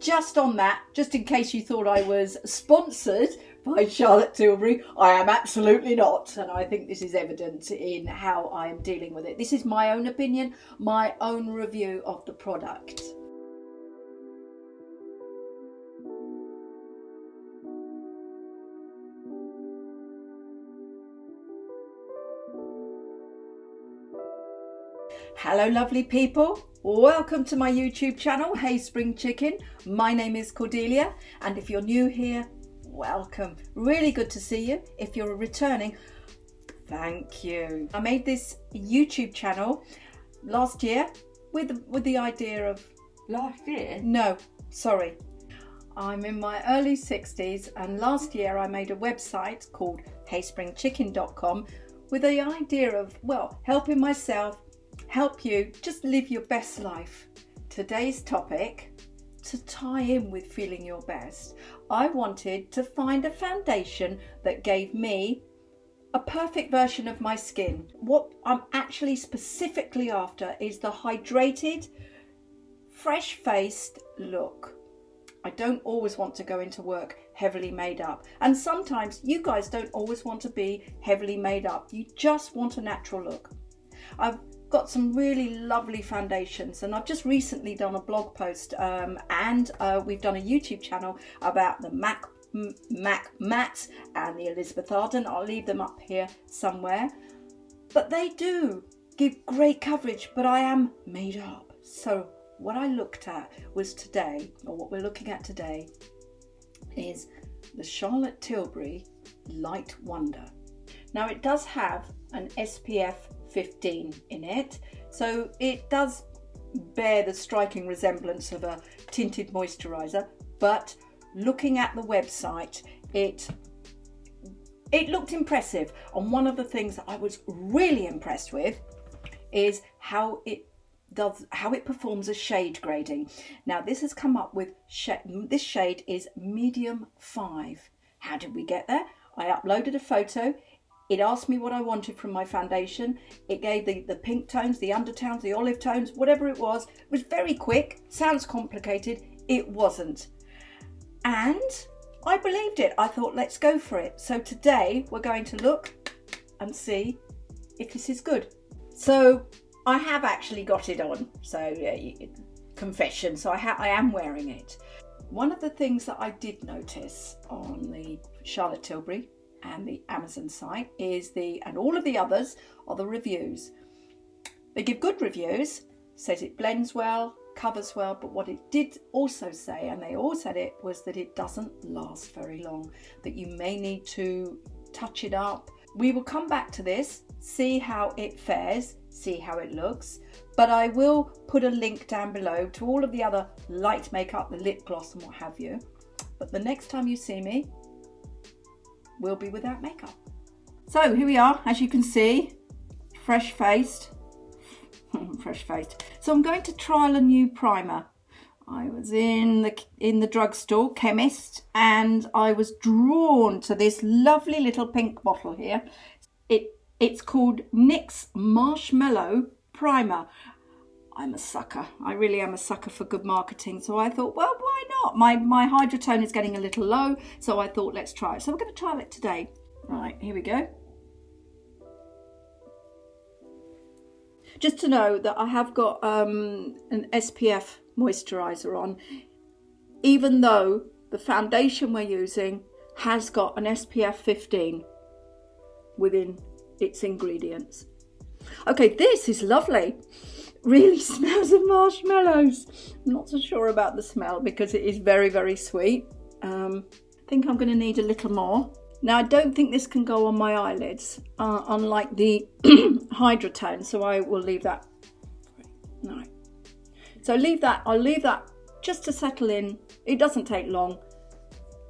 just on that, just in case you thought I was sponsored by Charlotte Tilbury, I am absolutely not. And I think this is evident in how I am dealing with it. This is my own opinion, my own review of the product. Hello lovely people, welcome to my YouTube channel, Hey Spring Chicken. My name is Cordelia, and if you're new here, welcome. Really good to see you. If you're returning, thank you. I made this YouTube channel last year with the idea of... Last year? No, sorry. I'm in my early 60s, and last year I made a website called heyspringchicken.com with the idea of, well, helping myself, help you just live your best life. Today's topic, to tie in with feeling your best, I wanted to find a foundation that gave me a perfect version of my skin. What I'm actually specifically after is the hydrated, fresh-faced look. I don't always want to go into work heavily made up, and sometimes you guys don't always want to be heavily made up. You just want a natural look. I've got some really lovely foundations, and I've just recently done a blog post and we've done a YouTube channel about the MAC Matte and the Elizabeth Arden. I'll leave them up here somewhere, but they do give great coverage, but I am made up. So what I looked at was today, or what we're looking at today, is the Charlotte Tilbury Light Wonder. Now it does have an SPF 15 in it, so it does bear the striking resemblance of a tinted moisturizer, but looking at the website, it looked impressive. And one of the things that I was really impressed with is how it performs a shade grading. Now this has come up with this shade is medium 5. How did we get there? I uploaded a photo. It asked me what I wanted from my foundation. It gave the pink tones, the undertones, the olive tones, whatever it was. It was very quick. Sounds complicated. It wasn't. And I believed it. I thought, let's go for it. So today we're going to look and see if this is good. So I have actually got it on. So confession. So I am wearing it. One of the things that I did notice on the Charlotte Tilbury and the Amazon site is and all of the others are the reviews. They give good reviews, says it blends well, covers well, but what it did also say, and they all said it, was that it doesn't last very long, that you may need to touch it up. We will come back to this, see how it fares, see how it looks, but I will put a link down below to all of the other light makeup, the lip gloss and what have you. But the next time you see me, will be without makeup. So here we are, as you can see, fresh-faced. Fresh-faced. So I'm going to trial a new primer. I was in the drugstore, chemist, and I was drawn to this lovely little pink bottle here. It's called NYX Marshmallow Primer. I'm a sucker. I really am a sucker for good marketing. So I thought, well, why not? My hydrotone is getting a little low, so I thought, let's try it. So we're going to trial it today. Right, here we go. Just to know that I have got an SPF moisturizer on, even though the foundation we're using has got an SPF 15 within its ingredients. Okay, this is lovely. Really smells of marshmallows. I'm not so sure about the smell because it is very, very sweet. I think I'm going to need a little more. Now, I don't think this can go on my eyelids, unlike the hydrotone, so I will leave that. No. So I'll leave that just to settle in. It doesn't take long,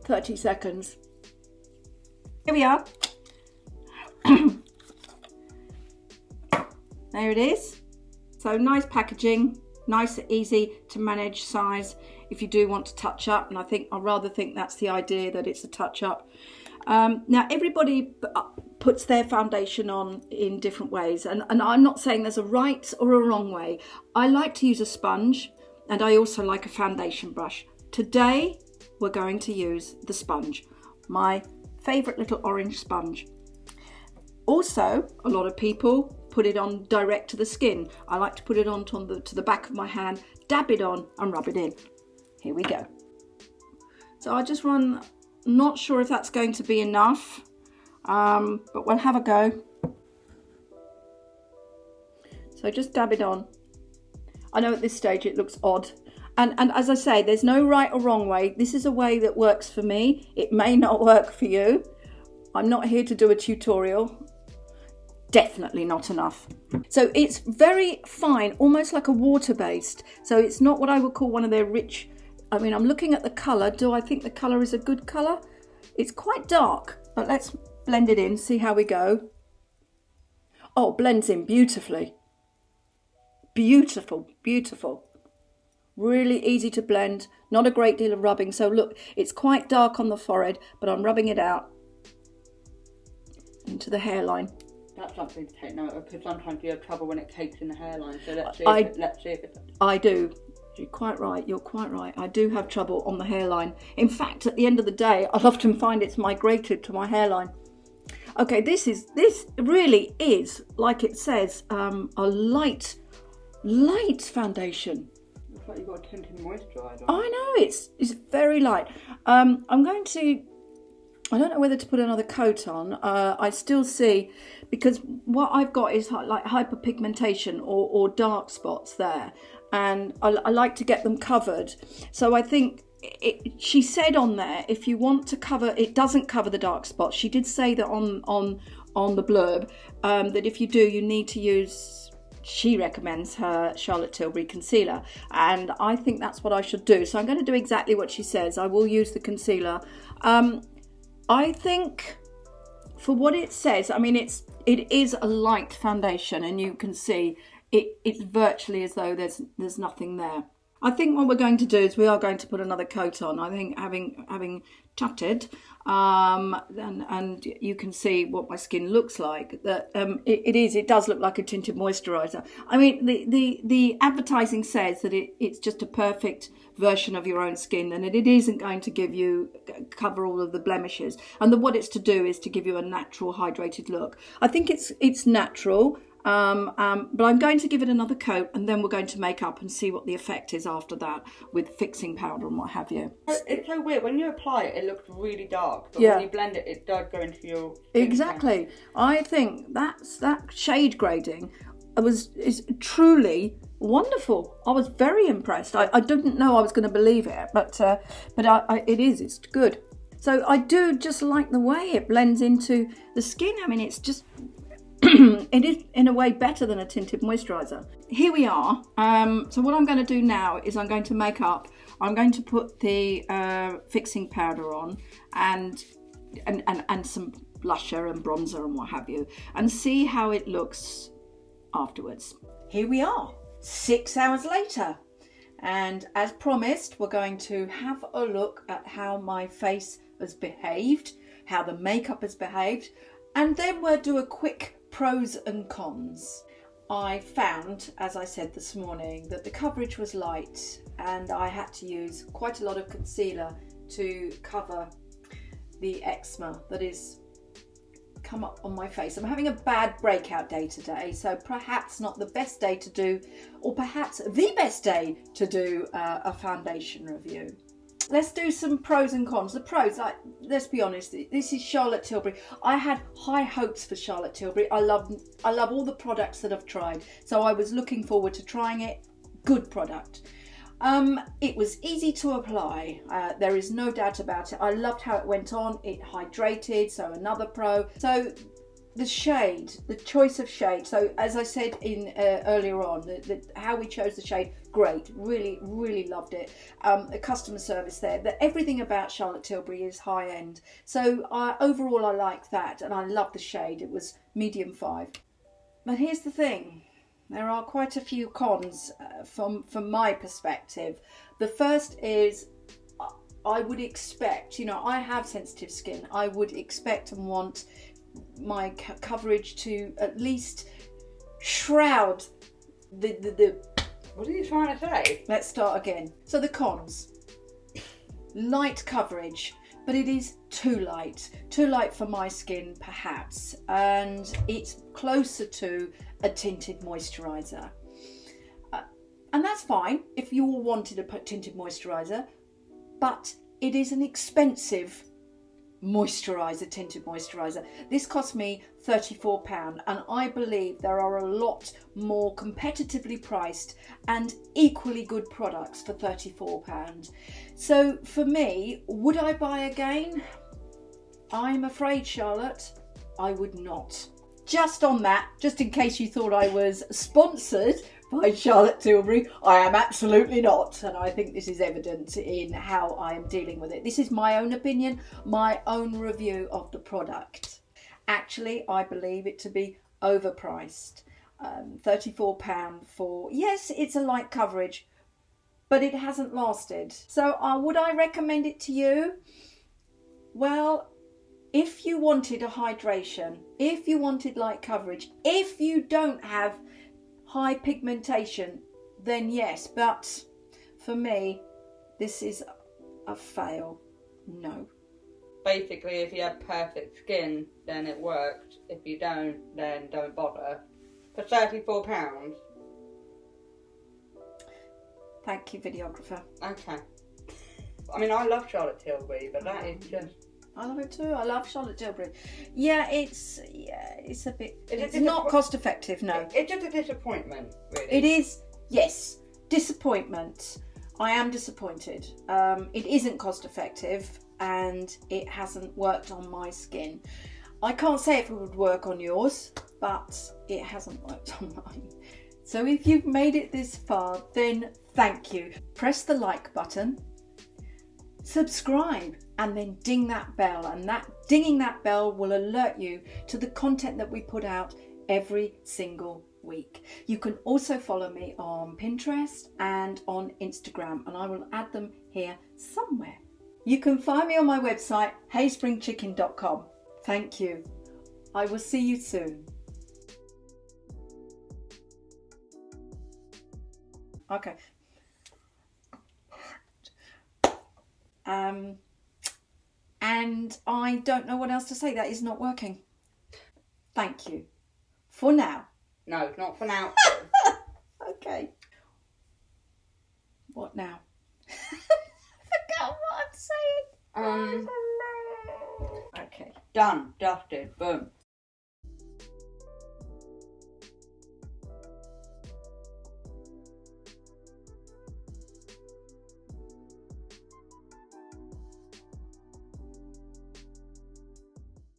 30 seconds. Here we are. There it is. So nice packaging, nice, easy to manage size if you do want to touch up. And I rather think that's the idea, that it's a touch up. Now everybody puts their foundation on in different ways, and I'm not saying there's a right or a wrong way. I like to use a sponge, and I also like a foundation brush Today we're going to use the sponge, my favourite little orange sponge. Also, a lot of people put it on direct to the skin. I like to put it on to the back of my hand, dab it on and rub it in. Here we go. So I just run, not sure if that's going to be enough, but we'll have a go. So just dab it on. I know at this stage it looks odd. And as I say, there's no right or wrong way. This is a way that works for me. It may not work for you. I'm not here to do a tutorial. Definitely not enough. So it's very fine, almost like a water-based. So it's not what I would call one of their rich, I mean, I'm looking at the colour. Do I think the colour is a good colour? It's quite dark, but let's blend it in, see how we go. Oh, blends in beautifully. Beautiful, beautiful. Really easy to blend, not a great deal of rubbing. So look, it's quite dark on the forehead, but I'm rubbing it out into the hairline. That's something to take note of, because sometimes you have trouble when it cakes in the hairline. So let's see if it. I do. You're quite right. You're quite right. I do have trouble on the hairline. In fact, at the end of the day, I'll often find it's migrated to my hairline. Okay, this really is, like it says, a light foundation. Looks like you've got a tinted moisturiser. I know, it's very light. I'm going to, I don't know whether to put another coat on. I still see, because what I've got is like hyperpigmentation or dark spots there, and I like to get them covered. So I think she said on there, if you want to cover, it doesn't cover the dark spots. She did say that on the blurb, that if you do, you need to use, she recommends her Charlotte Tilbury concealer, and I think that's what I should do. So I'm going to do exactly what she says. I will use the concealer. I think for what it says, I mean, it is a light foundation, and you can see it's virtually as though there's nothing there. I think what we're going to do is we are going to put another coat on. I think having chatted, and you can see what my skin looks like, that it does look like a tinted moisturiser. I mean, the advertising says that it's just a perfect version of your own skin, and it isn't going to cover all of the blemishes. And what it's to do is to give you a natural hydrated look. I think it's natural. But I'm going to give it another coat, and then we're going to make up and see what the effect is after that with fixing powder and what have you. It's so weird. When you apply it, it looks really dark, but yeah, when you blend it, it does go into your skin. Exactly. I think that shade grading is truly wonderful. I was very impressed. I didn't know I was going to believe it, but it's good. So I do just like the way it blends into the skin. I mean, it's just it is in a way better than a tinted moisturiser. Here we are. So what I'm going to do now is I'm going to make up. I'm going to put the fixing powder on and some blusher and bronzer and what have you, and see how it looks afterwards. Here we are, 6 hours later, and as promised, we're going to have a look at how my face has behaved, how the makeup has behaved, and then we'll do a quick pros and cons. I found, as I said this morning, that the coverage was light, and I had to use quite a lot of concealer to cover the eczema that is come up on my face. I'm having a bad breakout day today, so perhaps not the best day to do, or perhaps the best day to do a foundation review. Let's do some pros and cons. The pros, let's be honest, this is Charlotte Tilbury. I had high hopes for Charlotte Tilbury. I love all the products that I've tried, so I was looking forward to trying it. Good product. It was easy to apply. There is no doubt about it. I loved how it went on. It hydrated, so another pro. So the shade, the choice of shade. So as I said in earlier on, how we chose the shade, great. Really, really loved it. The customer service there. Everything about Charlotte Tilbury is high end. So overall, I like that, and I love the shade. It was medium 5. But here's the thing. There are quite a few cons from my perspective. The first is I would expect, I have sensitive skin. I would expect and want my coverage to at least shroud the What are you trying to say? Let's start again. So the cons. light coverage, but it is too light for my skin perhaps, and it's closer to a tinted moisturiser. And that's fine if you all wanted a tinted moisturiser, but it is an expensive moisturiser, tinted moisturiser. This cost me £34, and I believe there are a lot more competitively priced and equally good products for £34. So for me, would I buy again? I'm afraid, Charlotte, I would not. Just on that, just in case you thought I was sponsored by Charlotte Tilbury, I am absolutely not, and I think this is evident in how I am dealing with it. This is my own opinion, my own review of the product. Actually, I believe it to be overpriced. £34 for, yes, it's a light coverage, but it hasn't lasted. So would I recommend it to you? Well, if you wanted a hydration, if you wanted light coverage, if you don't have high pigmentation, then yes, but for me, this is a fail. No. Basically, if you have perfect skin, then it worked. If you don't, then don't bother. For £34. Thank you, videographer. Okay. I mean, I love Charlotte Tilbury, but that is just... I love it too. I love Charlotte Tilbury. Yeah, it's a bit. It's a not cost effective. No, it's just a disappointment. Really. It is. Yes, disappointment. I am disappointed. It isn't cost effective, and it hasn't worked on my skin. I can't say if it would work on yours, but it hasn't worked on mine. So if you've made it this far, then thank you. Press the like button, subscribe, and then ding that bell, and dinging that bell will alert you to the content that we put out every single week. You can also follow me on Pinterest and on Instagram, and I will add them here somewhere. You can find me on my website, hayspringchicken.com. Thank you. I will see you soon. Okay. And I don't know what else to say. That is not working. Thank you. For now. No, not for now. Okay. What now? I forgot what I'm saying. Um. Okay. Done. Dusted. Boom.